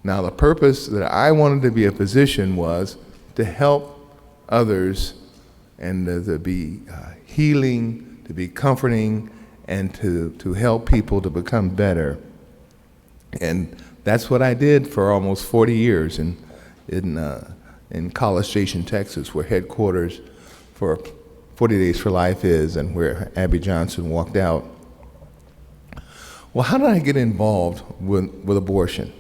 Now, the purpose that I wanted to be a physician was to help others and to be healing, to be comforting, and to help people to become better. And that's what I did for almost 40 years in College Station, Texas, where headquarters for 40 Days for Life is, and where Abby Johnson walked out. Well, how did I get involved with abortion?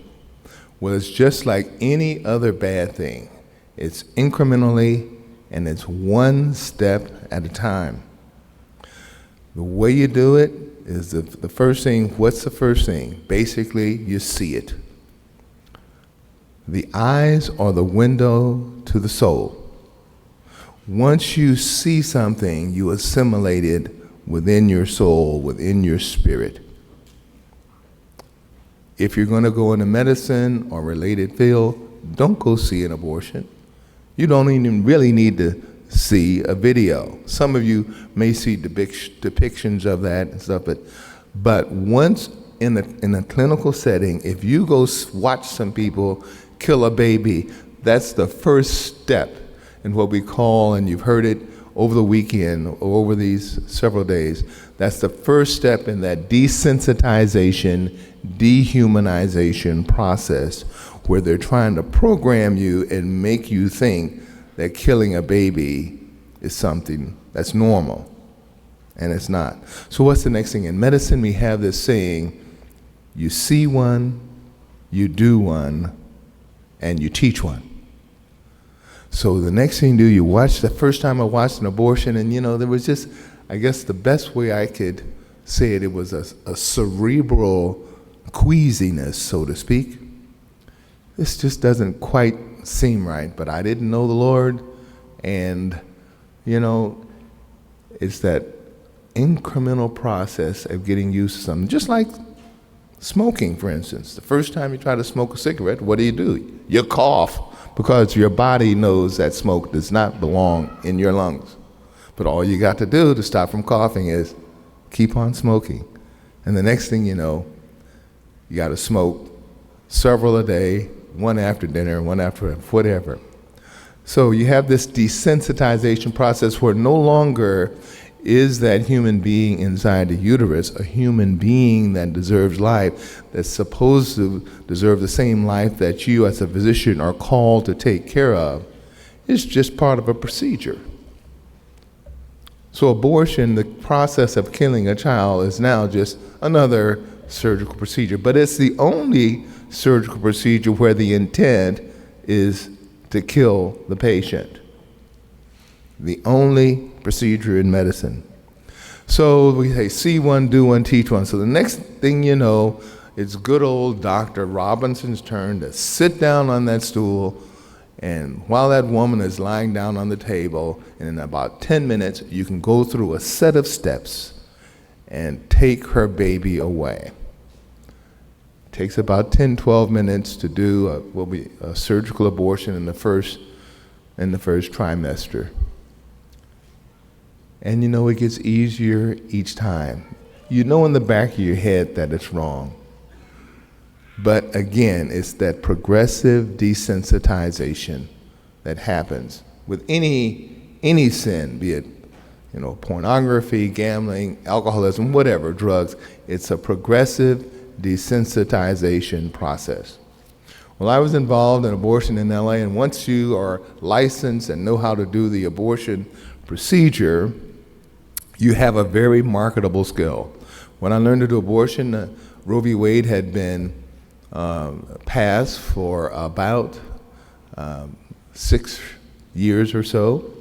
Well, it's just like any other bad thing. It's incrementally, and it's one step at a time. The way you do it is the first thing. What's the first thing? Basically, you see it. The eyes are the window to the soul. Once you see something, you assimilate it within your soul, within your spirit. If you're going to go into medicine or related field, don't go see an abortion. You don't even really need to see a video. Some of you may see depictions of that and stuff, but once in a clinical setting, if you go watch some people kill a baby, that's the first step in what we call, and you've heard it over the weekend, or over these several days, that's the first step in that desensitization, dehumanization process, where they're trying to program you and make you think that killing a baby is something that's normal, and it's not. So what's the next thing? In medicine, we have this saying, you see one, you do one, and you teach one. So the next thing you do, you watch. The first time I watched an abortion, and there was just, I guess the best way I could say it, it was a cerebral queasiness, so to speak. This just doesn't quite seem right, but I didn't know the Lord, and it's that incremental process of getting used to something. Just like smoking, for instance. The first time you try to smoke a cigarette, what do? You cough, because your body knows that smoke does not belong in your lungs. But all you got to do to stop from coughing is keep on smoking. And the next thing you know, you got to smoke several a day, one after dinner, one after whatever. So you have this desensitization process where no longer is that human being inside the uterus a human being that deserves life, that's supposed to deserve the same life that you as a physician are called to take care of. It's just part of a procedure. So abortion, the process of killing a child, is now just another surgical procedure, but it's the only surgical procedure where the intent is to kill the patient. The only procedure in medicine. So we say, see one, do one, teach one. So the next thing you know, it's good old Dr. Robinson's turn to sit down on that stool, and while that woman is lying down on the table, and in about 10 minutes, you can go through a set of steps and take her baby away. It takes about 10, 12 minutes to do a surgical abortion in the first trimester. And it gets easier each time. In the back of your head that it's wrong. But again, it's that progressive desensitization that happens with any sin, be it pornography, gambling, alcoholism, whatever, drugs. It's a progressive desensitization process. Well, I was involved in abortion in LA, and once you are licensed and know how to do the abortion procedure, you have a very marketable skill. When I learned to do abortion, Roe v. Wade had been passed for about 6 years or so,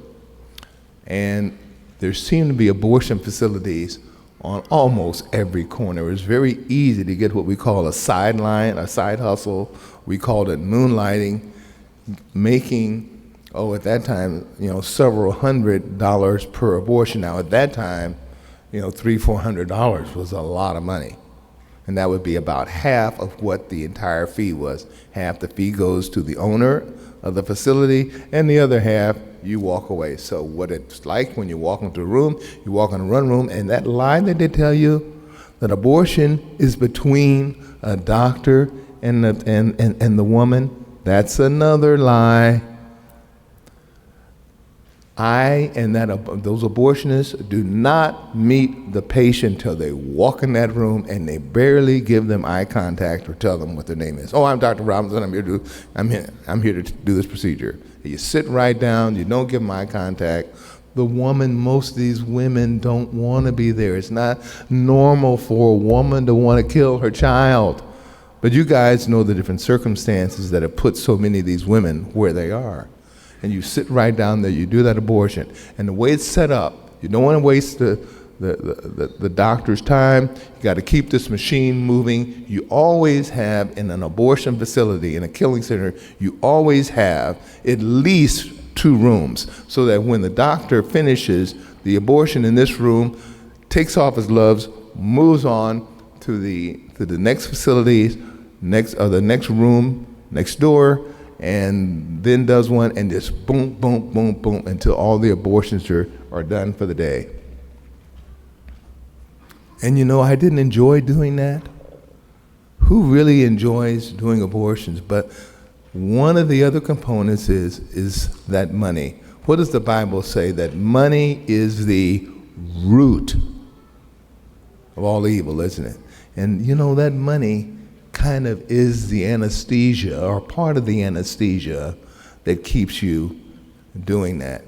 and there seemed to be abortion facilities on almost every corner. It was very easy to get what we call a sideline, a side hustle. We called it moonlighting, making, at that time, several $100s per abortion. Now, at that time, $300-400 was a lot of money. And that would be about half of what the entire fee was. Half the fee goes to the owner of the facility, and the other half, you walk away. So what it's like when you walk into a room, you walk in one room, and that lie that they tell you, that abortion is between a doctor and the woman, that's another lie. Those abortionists do not meet the patient till they walk in that room, and they barely give them eye contact or tell them what their name is. Oh, I'm Dr. Robinson. I'm here to do this procedure. You sit right down. You don't give them eye contact. The woman, most of these women don't want to be there. It's not normal for a woman to want to kill her child. But you guys know the different circumstances that have put so many of these women where they are. And you sit right down there, you do that abortion. And the way it's set up, you don't want to waste the doctor's time. You got to keep this machine moving. You always have, in an abortion facility, in a killing center, you always have at least 2 rooms, so that when the doctor finishes the abortion in this room, takes off his gloves, moves on to the next facilities, the next room, next door, and then does one, and just boom, boom, boom, boom, until all the abortions are done for the day. And I didn't enjoy doing that. Who really enjoys doing abortions? But one of the other components is that money. What does the Bible say? That money is the root of all evil, isn't it? And that money kind of is the anesthesia, or part of the anesthesia, that keeps you doing that.